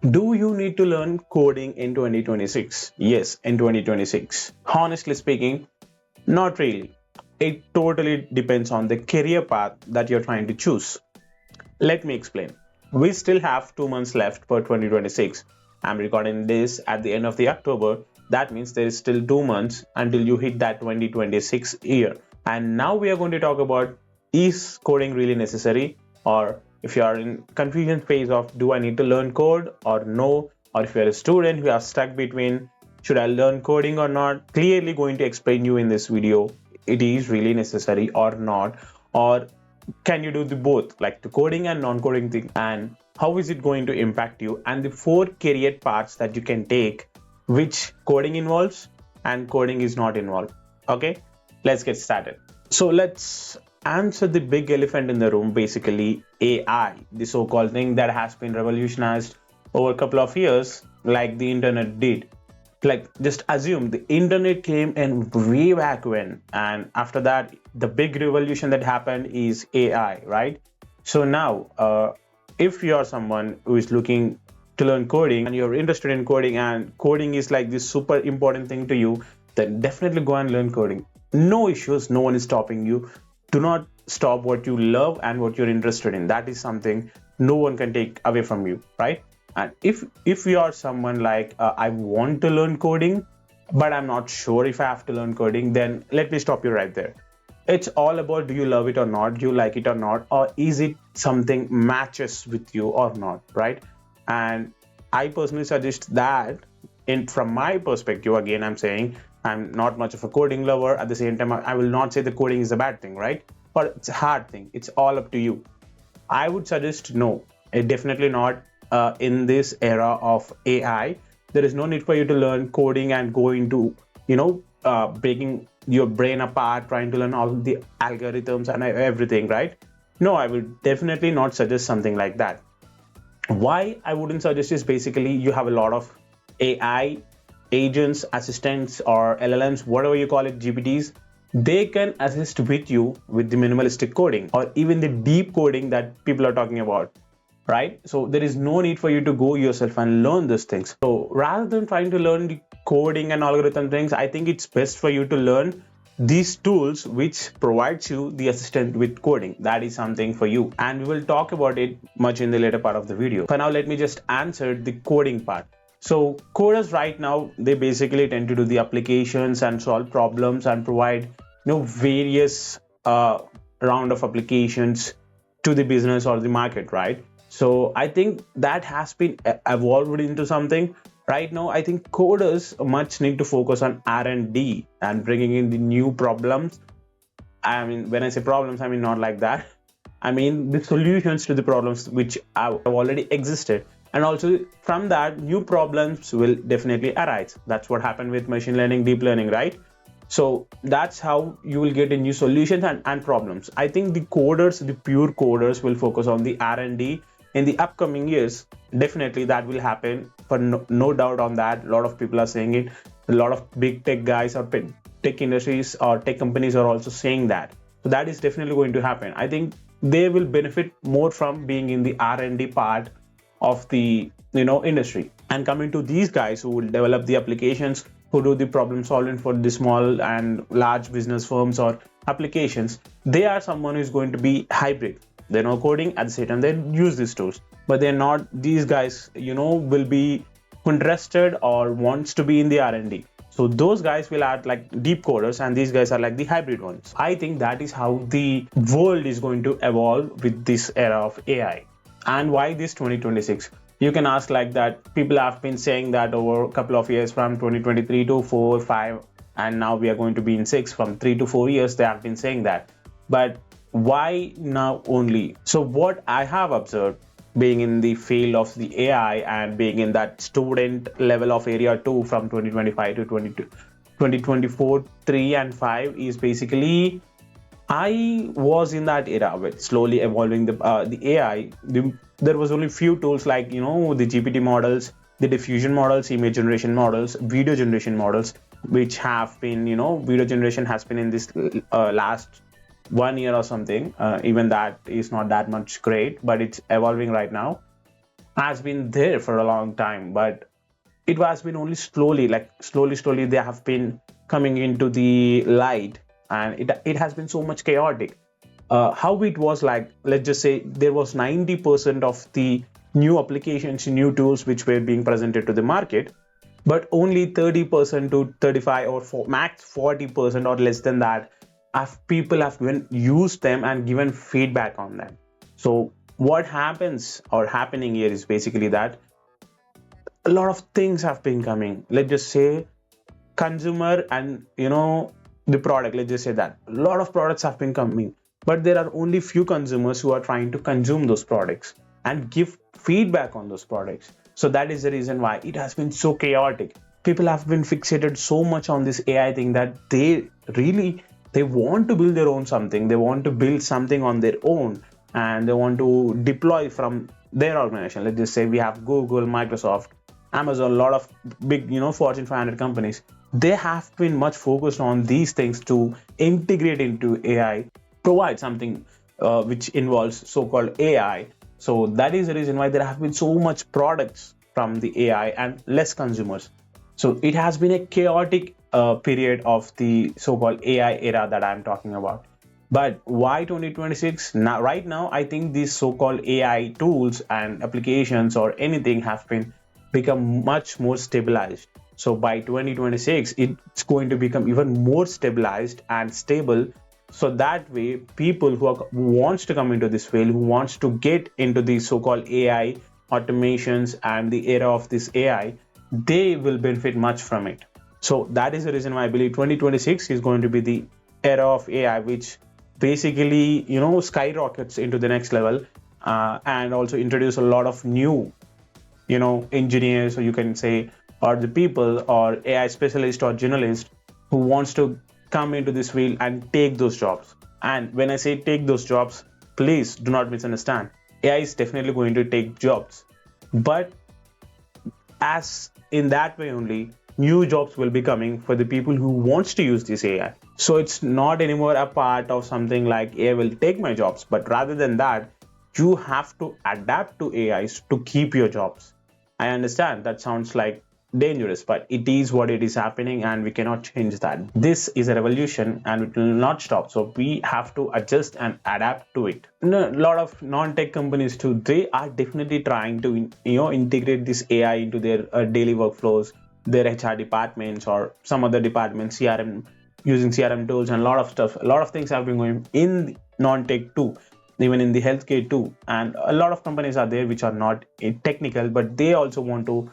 Do you need to learn coding in 2026? Yes, in 2026. Honestly speaking, not really. It totally depends on the career path that you're trying to choose. Let me explain. We still have 2 months left for 2026. I'm recording this at the end of the October. That means there is still 2 months until you hit that 2026 year. And now we are going to talk about, is coding really necessary? Or if you are in confusion phase of, do I need to learn code or no? Or if you're a student who are stuck between, should I learn coding or not? Clearly going to explain you in this video, it is really necessary or not, or can you do the both, like the coding and non-coding thing, and how is it going to impact you, and the four career paths that you can take, which coding involves and coding is not involved. Okay, let's get started. So let's answer the big elephant in the room, basically AI, the so-called thing that has been revolutionized over a couple of years, like the internet did. Like, just assume the internet came in way back when, and after that the big revolution that happened is AI, right? So now, if you're someone who is looking to learn coding and you're interested in coding, and coding is like this super important thing to you, then definitely go and learn coding. No issues, no one is stopping you. Do not stop what you love and what you're interested in. That is something no one can take away from you, right? And if you are someone like, I want to learn coding but I'm not sure if I have to learn coding, then let me stop you right there. It's all about, do you love it or not, do you like it or not, or is it something matches with you or not, right? And I personally suggest that, in from my perspective, again I'm saying I'm not much of a coding lover. At the same time, I will not say the coding is a bad thing, right? Or it's a hard thing. It's all up to you. I would suggest no, definitely not. In this era of AI, there is no need for you to learn coding and go into, breaking your brain apart, trying to learn all the algorithms and everything, right? No, I would definitely not suggest something like that. Why I wouldn't suggest is, basically you have a lot of AI agents, assistants, or LLMs, whatever you call it, GPTs. They can assist with you with the minimalistic coding or even the deep coding that people are talking about, right? So there is no need for you to go yourself and learn these things. So rather than trying to learn the coding and algorithm things, I think it's best for you to learn these tools which provides you the assistant with coding. That is something for you, and we will talk about it much in the later part of the video. For now, let me just answer the coding part. So coders right now, they basically tend to do the applications and solve problems and provide, various round of applications to the business or the market, right? So I think that has been evolved into something. Right now, I think coders much need to focus on R&D and bringing in the new problems. I mean, when I say problems, I mean not like that. I mean the solutions to the problems which have already existed. And also from that, new problems will definitely arise. That's what happened with machine learning, deep learning, right? So that's how you will get a new solutions and problems. I think the coders, the pure coders, will focus on the R&D in the upcoming years. Definitely that will happen, for no doubt on that. A lot of people are saying it. A lot of big tech guys or tech industries or tech companies are also saying that. So that is definitely going to happen. I think they will benefit more from being in the R&D part of the industry. And coming to these guys who will develop the applications, who do the problem solving for the small and large business firms or applications, they are someone who is going to be hybrid. They know coding, at the same time they use these tools, but they're not, these guys will be interested or wants to be in the R&D. So those guys will act like deep coders, and these guys are like the hybrid ones. I think that is how the world is going to evolve with this era of AI. And why this 2026? You can ask like that. People have been saying that over a couple of years, from 2023 to 4 5, and now we are going to be in 6. From 3 to 4 years they have been saying that. But why now only? So what I have observed, being in the field of the AI and being in that student level of area 2 from 2025 to 2024, 3 and 5, is basically, I was in that era with slowly evolving the AI. There was only few tools like, the GPT models, the diffusion models, image generation models, video generation models, which have been, video generation has been in this last 1 year or something. Even that is not that much great, but it's evolving right now. has been there for a long time, but it has been only slowly, like slowly they have been coming into the light, and it has been so much chaotic. How it was, like, let's just say there was 90% of the new applications, new tools which were being presented to the market, but only 30% to 35 or max 40% or less than that have people have been used them and given feedback on them. So what happens or happening here is basically that a lot of things have been coming. Let's just say consumer and the product, let's just say that a lot of products have been coming, but there are only few consumers who are trying to consume those products and give feedback on those products. So that is the reason why it has been so chaotic. People have been fixated so much on this AI thing that they want to build their own something, they want to build something on their own, and they want to deploy from their organization. Let's just say we have Google, Microsoft, Amazon, a lot of big, Fortune 500 companies. They have been much focused on these things to integrate into AI, provide something which involves so-called AI. So that is the reason why there have been so much products from the AI and less consumers. So it has been a chaotic period of the so-called AI era that I'm talking about. But why 2026? Now, right now, I think these so-called AI tools and applications or anything have been become much more stabilized. So by 2026, it's going to become even more stabilized and stable. So that way, people who wants to come into this field, who wants to get into the so-called AI automations and the era of this AI, they will benefit much from it. So that is the reason why I believe 2026 is going to be the era of AI, which basically skyrockets into the next level, and also introduce a lot of new engineers, or you can say, or the people or AI specialist or journalist who wants to come into this field and take those jobs. And when I say take those jobs, please do not misunderstand. AI is definitely going to take jobs, but as in that way only, new jobs will be coming for the people who wants to use this AI. So it's not anymore a part of something like AI will take my jobs, but rather than that, you have to adapt to AIs to keep your jobs. I understand that sounds like dangerous, but it is what it is happening, and we cannot change that. This is a revolution and it will not stop. So we have to adjust and adapt to it. A lot of non-tech companies too, they are definitely trying to integrate this AI into their daily workflows, their HR departments or some other departments, CRM, using CRM tools and a lot of stuff. A lot of things have been going in non-tech too, even in the healthcare too. And a lot of companies are there which are not technical, but they also want to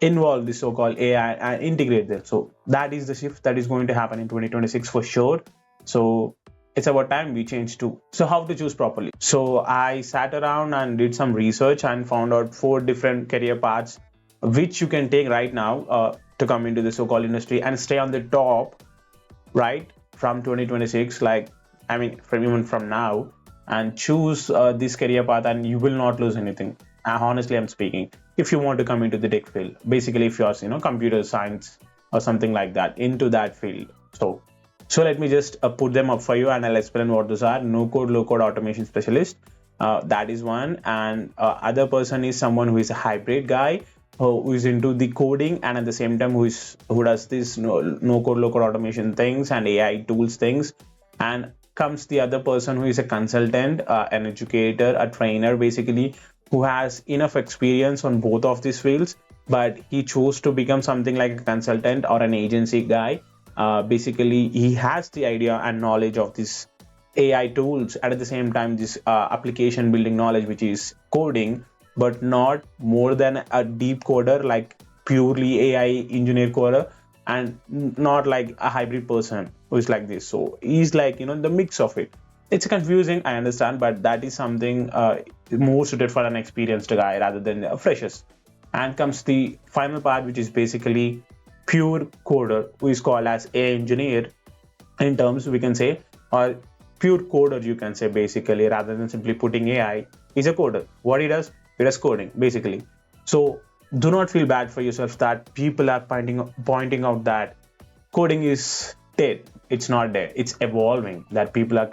involve the so-called AI and integrate them. So that is the shift that is going to happen in 2026 for sure. So it's about time we change too. So how to choose properly? So I sat around and did some research and found out 4 different career paths which you can take right now to come into the so-called industry and stay on the top, right, from 2026. Like, I mean, from even from now, and choose this career path, and you will not lose anything. Honestly, I'm speaking. If you want to come into the tech field, basically, if you're computer science or something like that, into that field. So let me just put them up for you, and I'll explain what those are. No code, low code automation specialist. That is one, and other person is someone who is a hybrid guy who is into the coding, and at the same time who does this no code low code automation things and AI tools things. And comes the other person who is a consultant, an educator, a trainer, basically, who has enough experience on both of these fields, but he chose to become something like a consultant or an agency guy. Basically, he has the idea and knowledge of this AI tools, and at the same time this application building knowledge, which is coding, but not more than a deep coder, like purely AI engineer coder, and not like a hybrid person who is like this. So he's like the mix of it. It's confusing, I understand, but that is something more suited for an experienced guy rather than a freshers. And comes the final part, which is basically pure coder, who is called as AI engineer in terms, we can say, or pure coder, you can say, basically, rather than simply putting AI. Is a coder. What he does coding, basically. So do not feel bad for yourself that people are pointing out that coding is dead. It's not dead, it's evolving. That people are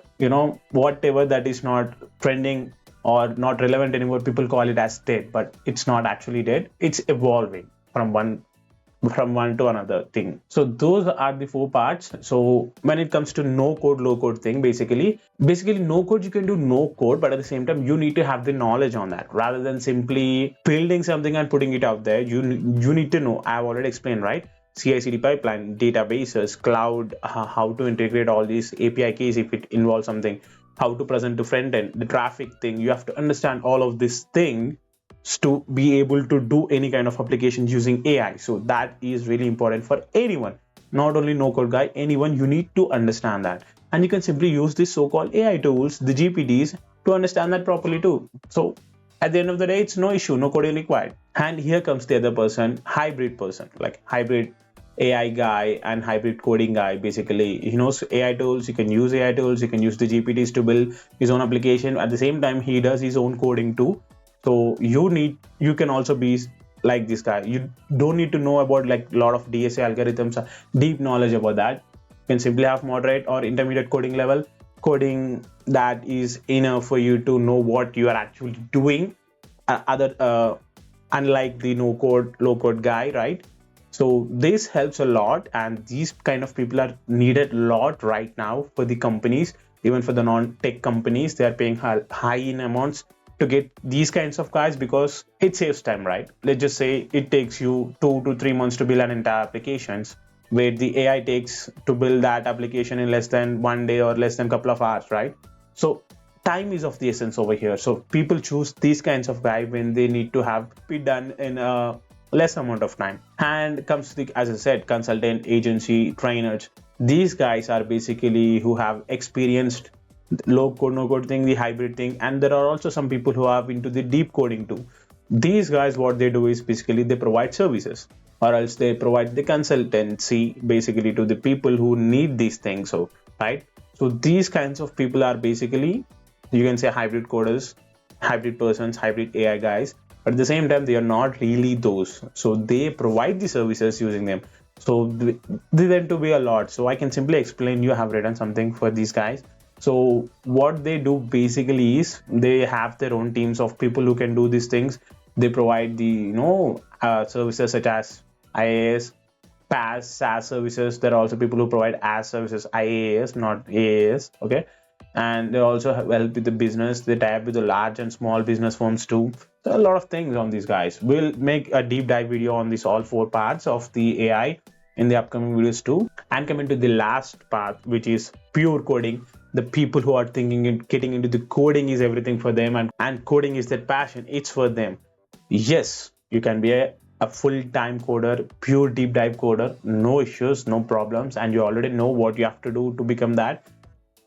whatever that is not trending or not relevant anymore. People call it as dead, but it's not actually dead. It's evolving from one to another thing. So those are the four parts. So when it comes to no code, low code thing, basically no code, you can do no code, but at the same time, you need to have the knowledge on that rather than simply building something and putting it out there. You need to know. I've already explained, right? CI/CD pipeline, databases, cloud, how to integrate all these API keys if it involves something, how to present to front end, the traffic thing. You have to understand all of this thing to be able to do any kind of application using AI. So that is really important for anyone, not only no code guy, anyone. You need to understand that, and you can simply use these so-called AI tools, the GPTs, to understand that properly too. So at the end of the day, it's no issue, no coding required. And here comes the other person, hybrid person, like hybrid AI guy and hybrid coding guy. Basically, he knows AI tools. You can use AI tools. You can use the GPTs to build his own application. At the same time, he does his own coding too. So you can also be like this guy. You don't need to know about like a lot of DSA algorithms, deep knowledge about that. You can simply have moderate or intermediate coding level coding that is enough for you to know what you are actually doing. Other Unlike the no code low code guy, right? So this helps a lot, and these kind of people are needed a lot right now for the companies. Even for the non-tech companies, they are paying high in amounts to get these kinds of guys because it saves time, right? Let's just say it takes you 2 to 3 months to build an entire applications, where the AI takes to build that application in less than one day or less than a couple of hours, right? So time is of the essence over here. So people choose these kinds of guy when they need to have be done in a less amount of time. And comes to the, as I said, consultant, agency, trainers. These guys are basically who have experienced low code, no code thing, the hybrid thing, and there are also some people who are into the deep coding too. These guys, what they do is basically they provide services, or else they provide the consultancy basically to the people who need these things. So, right? So these kinds of people are basically, you can say, hybrid coders, hybrid persons, hybrid AI guys, but at the same time they are not really those. So they provide the services using them. So they tend to be a lot. So I can simply explain, you have written something for these guys. So what they do basically is they have their own teams of people who can do these things. They provide the services such as IaaS, PaaS, SaaS services. There are also people who provide as services, IaaS, not AAS. Okay, and they also help with the business. They tie up with the large and small business firms too. So a lot of things on these guys. We'll make a deep dive video on this all four parts of the AI in the upcoming videos too. And coming to the last part, which is pure coding. The people who are thinking and getting into the coding is everything for them, and coding is their passion. It's for them. Yes, you can be a full-time coder, pure deep dive coder, no issues, no problems, and you already know what you have to do to become that.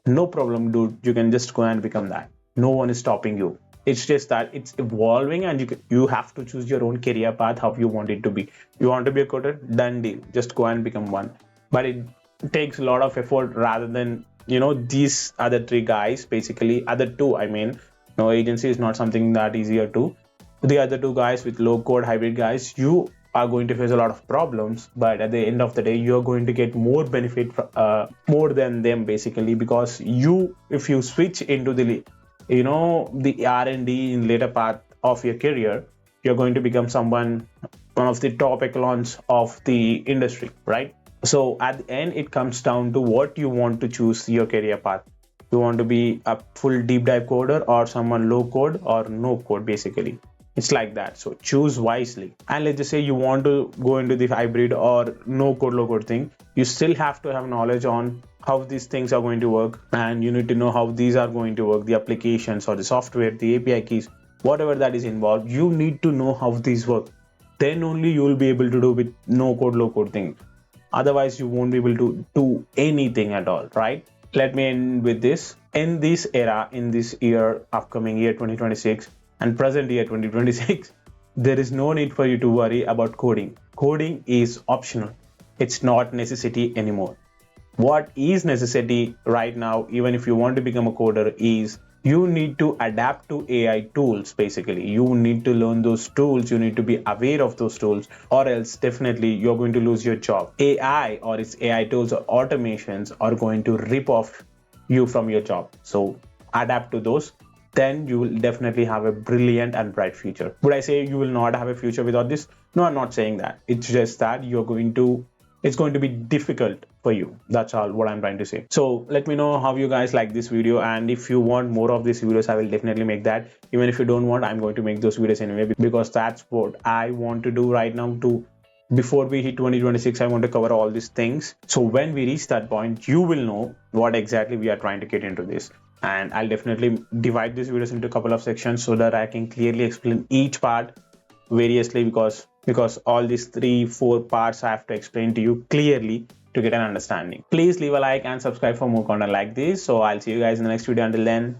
No problem, dude. You can just go and become that. No one is stopping you. It's just that it's evolving, and you have to choose your own career path, how you want it to be. You want to be a coder? Done deal. Just go and become one. But it takes a lot of effort rather than these other three guys. Basically, other two. I mean, no, agency is not something that easier to. The other two guys with low code hybrid guys, you are going to face a lot of problems, but at the end of the day you're going to get more benefit more than them basically, because if you switch into the the R&D in later part of your career, you're going to become one of the top echelons of the industry, right? So at the end it comes down to what you want to choose your career path. You want to be a full deep dive coder or someone low code or no code basically. It's like that. So choose wisely. And let's just say you want to go into the hybrid or no code low code thing. You still have to have knowledge on how these things are going to work, and you need to know how these are going to work, the applications or the software, the API keys, whatever that is involved. You need to know how these work. Then only you will be able to do with no code low code thing. Otherwise you won't be able to do anything at all, right? Let me end with this. In this era, in this year, upcoming year 2026 and present year 2026, there is no need for you to worry about coding. Coding is optional. It's not necessity anymore. What is necessity right now, even if you want to become a coder, is you need to adapt to AI tools. Basically, you need to learn those tools. You need to be aware of those tools, or else definitely you're going to lose your job. AI or its AI tools or automations are going to rip off you from your job. So adapt to those. then you will definitely have a brilliant and bright future. Would I say you will not have a future without this? No, I'm not saying that. It's just that it's going to be difficult for you. That's all what I'm trying to say. So let me know how you guys like this video, and if you want more of these videos, I will definitely make that. Even if you don't want, I'm going to make those videos anyway, because that's what I want to do right now. To before we hit 2026, I want to cover all these things, so when we reach that point, you will know what exactly we are trying to get into this. And I'll definitely divide these videos into a couple of sections so that I can clearly explain each part variously, because all these 3-4 parts I have to explain to you clearly to get an understanding. Please leave a like and subscribe for more content like this. So I'll see you guys in the next video. Until then,